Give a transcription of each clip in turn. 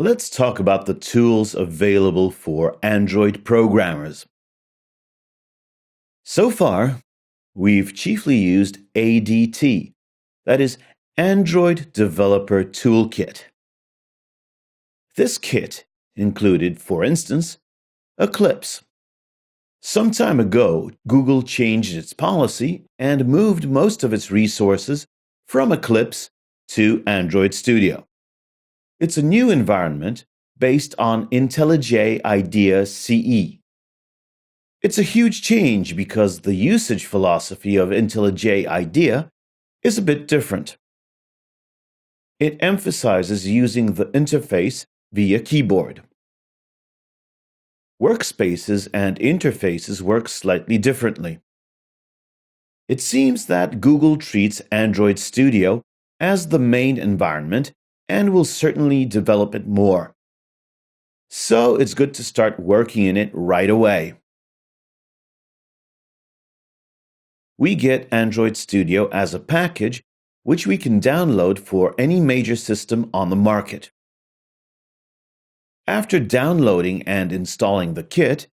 Let's talk about the tools available for Android programmers. So far, we've chiefly used ADT, that is, Android Developer Toolkit. This kit included, for instance, Eclipse. Some time ago, Google changed its policy and moved most of its resources from Eclipse to Android Studio. It's a new environment based on IntelliJ IDEA CE. It's a huge change because the usage philosophy of IntelliJ IDEA is a bit different. It emphasizes using the interface via keyboard. Workspaces and interfaces work slightly differently. It seems that Google treats Android Studio as the main environment and will certainly develop it more. So it's good to start working in it right away. We get Android Studio as a package which we can download for any major system on the market. After downloading and installing the kit,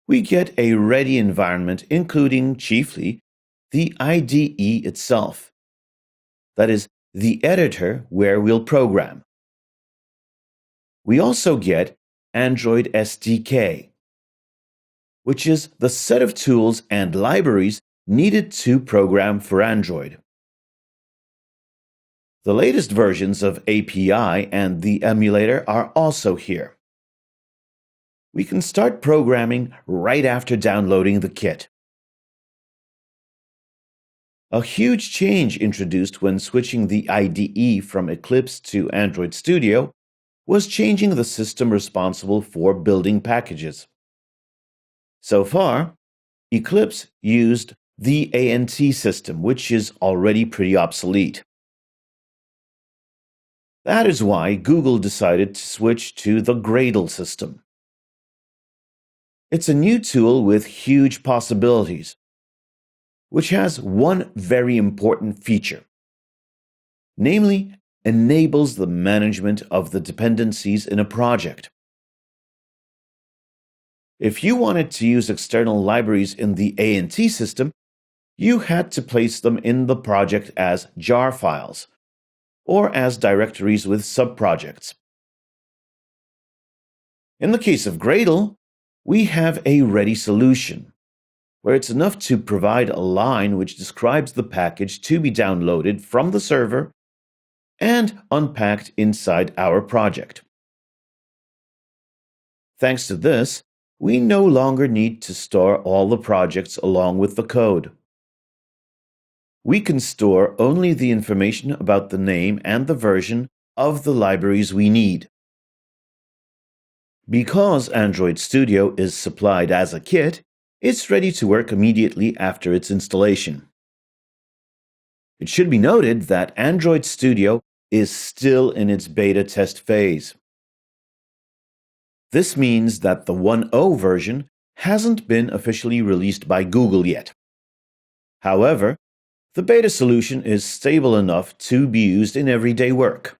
we get a ready environment including chiefly the IDE itself. That is, the editor where we'll program. We also get Android SDK, which is the set of tools and libraries needed to program for Android. The latest versions of API and the emulator are also here. We can start programming right after downloading the kit. A huge change introduced when switching the IDE from Eclipse to Android Studio was changing the system responsible for building packages. So far, Eclipse used the ANT system, which is already pretty obsolete. That is why Google decided to switch to the Gradle system. It's a new tool with huge possibilities, which has one very important feature. Namely, enables the management of the dependencies in a project. If you wanted to use external libraries in the ANT system, you had to place them in the project as jar files, or as directories with subprojects. In the case of Gradle, we have a ready solution, where it's enough to provide a line which describes the package to be downloaded from the server and unpacked inside our project. Thanks to this, we no longer need to store all the projects along with the code. We can store only the information about the name and the version of the libraries we need. Because Android Studio is supplied as a kit, it's ready to work immediately after its installation. It should be noted that Android Studio is still in its beta test phase. This means that the 1.0 version hasn't been officially released by Google yet. However, the beta solution is stable enough to be used in everyday work.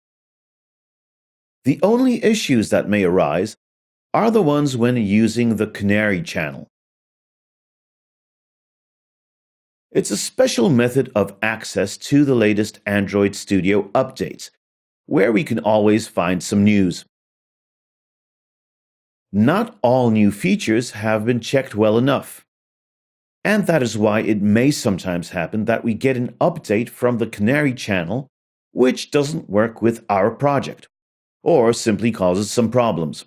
The only issues that may arise are the ones when using the Canary channel. It's a special method of access to the latest Android Studio updates, where we can always find some news. Not all new features have been checked well enough, and that is why it may sometimes happen that we get an update from the Canary channel which doesn't work with our project, or simply causes some problems.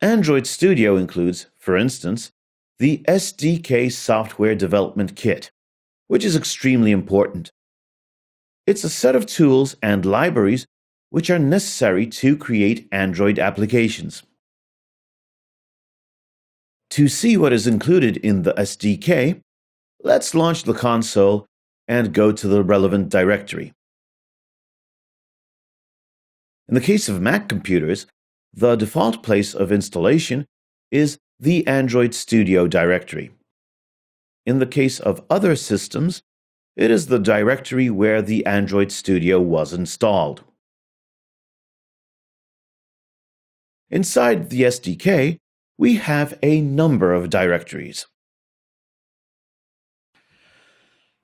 Android Studio includes, for instance, the SDK Software Development Kit, which is extremely important. It's a set of tools and libraries which are necessary to create Android applications. To see what is included in the SDK, let's launch the console and go to the relevant directory. In the case of Mac computers, the default place of installation is the Android Studio directory. In the case of other systems, It is the directory where the Android Studio was installed. Inside the SDK, we have a number of directories.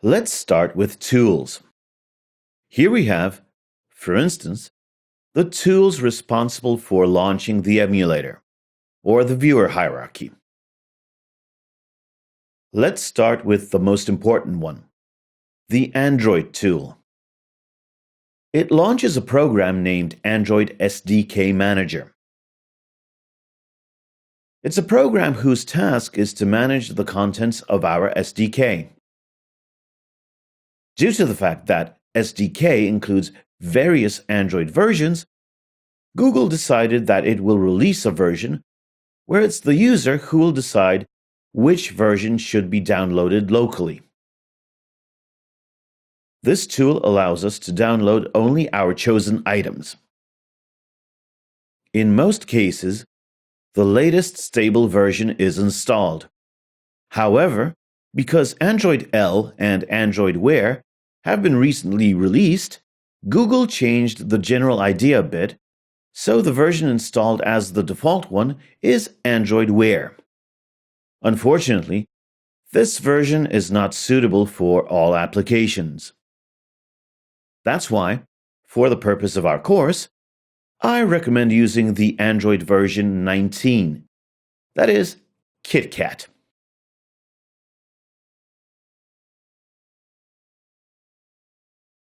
Let's start with tools. Here we have, for instance, the tools responsible for launching the emulator, or the viewer hierarchy. Let's start with the most important one, the Android tool. It launches a program named Android SDK Manager. It's a program whose task is to manage the contents of our SDK. Due to the fact that SDK includes various Android versions, Google decided that it will release a version where it's the user who will decide which version should be downloaded locally. This tool allows us to download only our chosen items. In most cases, the latest stable version is installed. However, because Android L and Android Wear have been recently released, Google changed the general idea a bit, so the version installed as the default one is Android Wear. Unfortunately, this version is not suitable for all applications. That's why, for the purpose of our course, I recommend using the Android version 19, that is, KitKat.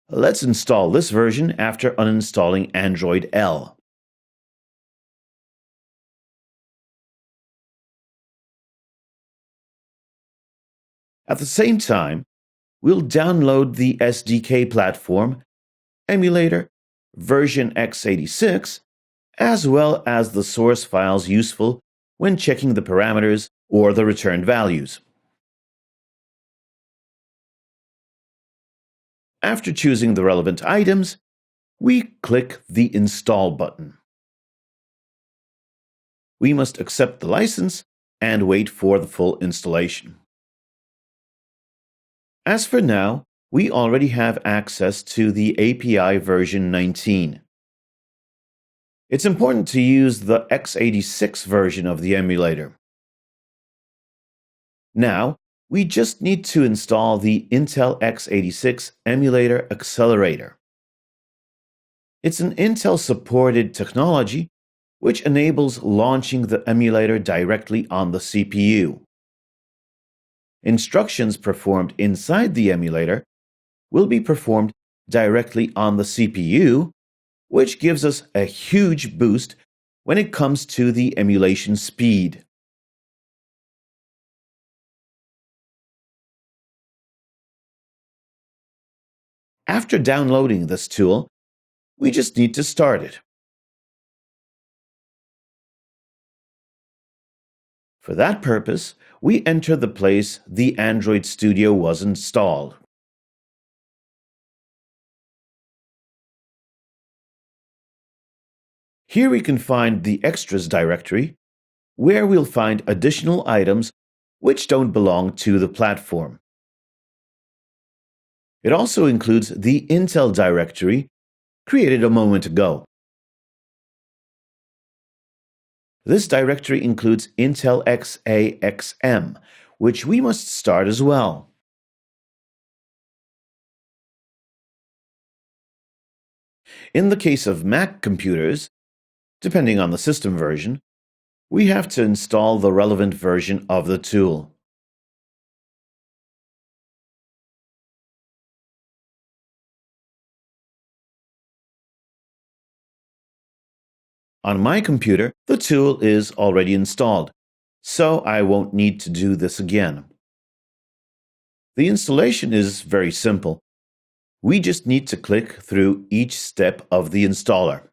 Let's install this version after uninstalling Android L. At the same time, we'll download the SDK platform, emulator, version x86, as well as the source files useful when checking the parameters or the returned values. After choosing the relevant items, we click the Install button. We must accept the license and wait for the full installation. As for now, we already have access to the API version 19. It's important to use the x86 version of the emulator. Now, we just need to install the Intel x86 Emulator Accelerator. It's an Intel-supported technology which enables launching the emulator directly on the CPU. Instructions performed inside the emulator will be performed directly on the CPU, which gives us a huge boost when it comes to the emulation speed. After downloading this tool, we just need to start it. For that purpose, we enter the place the Android Studio was installed. Here we can find the Extras directory, where we'll find additional items which don't belong to the platform. It also includes the Intel directory created a moment ago. This directory includes Intel XAXM, which we must start as well. In the case of Mac computers, depending on the system version, we have to install the relevant version of the tool. On my computer, the tool is already installed, so I won't need to do this again. The installation is very simple. We just need to click through each step of the installer.